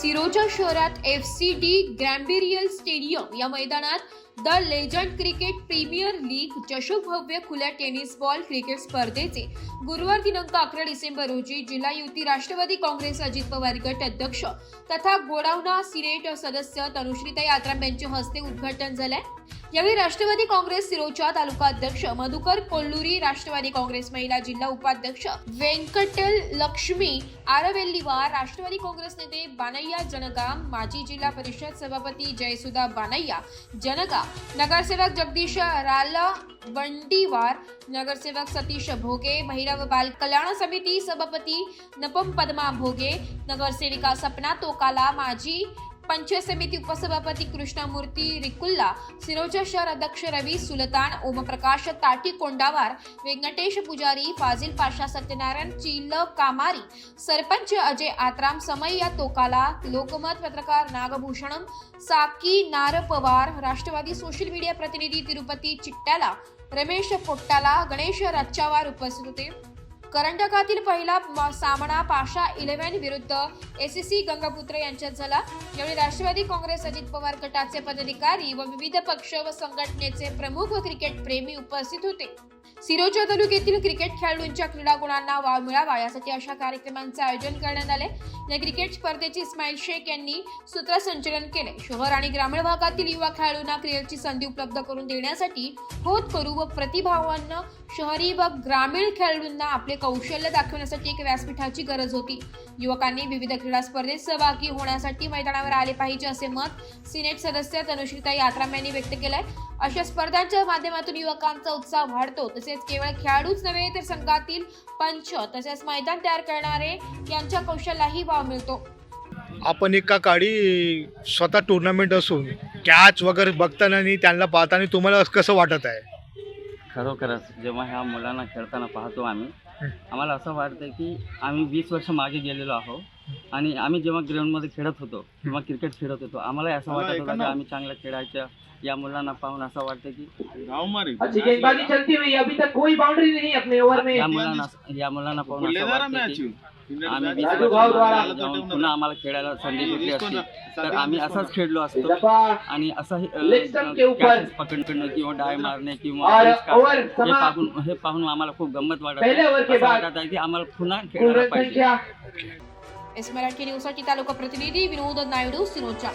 सिरोजा शहरात FCD ग्रॅम्बिरियल stadium या मैदानात the legend cricket premier league चषक भव्य खुल्या टेनिस बॉल क्रिकेट स्पर्धेचे गुरुवार दिनांक 11 डिसेंबर रोजी जिल्हा युती राष्ट्रवादी काँग्रेस अजित पवार गट अध्यक्ष तथा गोडावना सिनेट सदस्य तनुश्रीताई आत्राम यांच्या हस्ते उद्घाटन झाले। यावेळी राष्ट्रवादी काँग्रेस सिरोचा तालुका अध्यक्ष मधुकर कोल्लुरी, राष्ट्रवादी काँग्रेस महिला जिल्हा उपाध्यक्ष वेंकटल लक्ष्मी आरवेल्लीवार, राष्ट्रवादी काँग्रेस नेते बानय्या जनगाम, माजी जिल्हा परिषद सभापती जयसुधा बानय्या जनगाम, नगरसेवक जगदीश रालवंडीवार, नगरसेवक सतीश भोगे, महिला व बाल कल्याण समिती सभापती नपम पद्मा भोगे, नगरसेविका सपना तोकाला, माजी पंचायत समिती उपसभापती कृष्णमूर्ती रिकुल्ला, सिरोजा शहर अध्यक्ष रवी सुलतान, ओमप्रकाश ताटी कोंडावार, व्यंकटेश पुजारी, फाजिल पाशा, सत्यनारायण चिल कामारी, सरपंच अजय आत्राम, समय्या तोकाला, लोकमत पत्रकार नागभूषणम साकी नार पवार, राष्ट्रवादी सोशल मीडिया प्रतिनिधी तिरुपती चिट्टाला, रमेश पोट्टाला, गणेश रच्चावार उपस्थित होते। कर्नाटकातील पहिला सामना पाशा 11 विरुद्ध SSC गंगापुत्र यांच्यात झाला। यावेळी राष्ट्रवादी काँग्रेस अजित पवार गटाचे पदाधिकारी व विविध पक्ष व संघटनेचे प्रमुख व क्रिकेट प्रेमी उपस्थित होते। सिरोजा तालुक्यातील क्रिकेट खेळाडूंच्या क्रीडा गुणांना वाव मिळावा यासाठी अशा कार्यक्रमांचे आयोजन करण्यात आले। या क्रिकेट स्पर्धेचे इस्माईल शेख यांनी सूत्रसंचालन केले। शहर आणि ग्रामीण भागातील युवा खेळाडूंना क्रिकेटची संधी उपलब्ध करून देण्यासाठी होतकरू व प्रतिभावान शहरी व ग्रामीण खेळाडूंना आपले कौशल्य दाखवण्यासाठी एक व्यासपीठाची गरज होती। युवकांनी विविध क्रीडा स्पर्धेत सहभागी होण्यासाठी मैदानावर आले पाहिजे असे मत सिनेट सदस्य तनुश्रीताई आत्राम यांनी व्यक्त केलंय। अशा स्पर्धांच्या माध्यमातून युवकांचा उत्साह वाढतो, तसेच केवळ खेळाडूच नव्हे तर संघातील पंच तसेच मैदान तयार करणारे यांच्या कौशल्यालाही वाव मिळतो। आपण एका काळी स्वतः टुर्नामेंट असून कॅच वगैरे बघताना आणि त्यांना पाहताना तुम्हाला कसं वाटत आहे? खरोखरच जेव्हा ह्या मुलांना खेळताना पाहतो आम्हाला असं वाटतं की आम्ही 20 वर्ष मागे गेलेलो आहोत आणि आम्ही जेव्हा ग्राउंडमध्ये खेळत होतो किंवा क्रिकेट खेळत होतो आम्हाला असं वाटत होतं की आम्ही चांगलं खेळायचं। या मुलांना पाहून असं वाटतं की अच्छी गेंदबाजी चलती हुई, अभी तक कोई बाउंड्री नहीं अपने ओवर में। या मुलांना पाहून असं वाटतं की आम्ही 20 वर्ष जाऊन पुन्हा आम्हाला खेळायला संधी भेटली असती तर आम्ही असंच खेळलो असतो आणि असंही पकडणं किंवा डाय मारणे किंवा हे पाहून आम्हाला खूप गंमत वाटत आहे की आम्हाला पुन्हा खेळायला पाहिजे। मराठी न्यूजसाठी तालुका प्रतिनिधी विनोद नायडू, सिरोजा।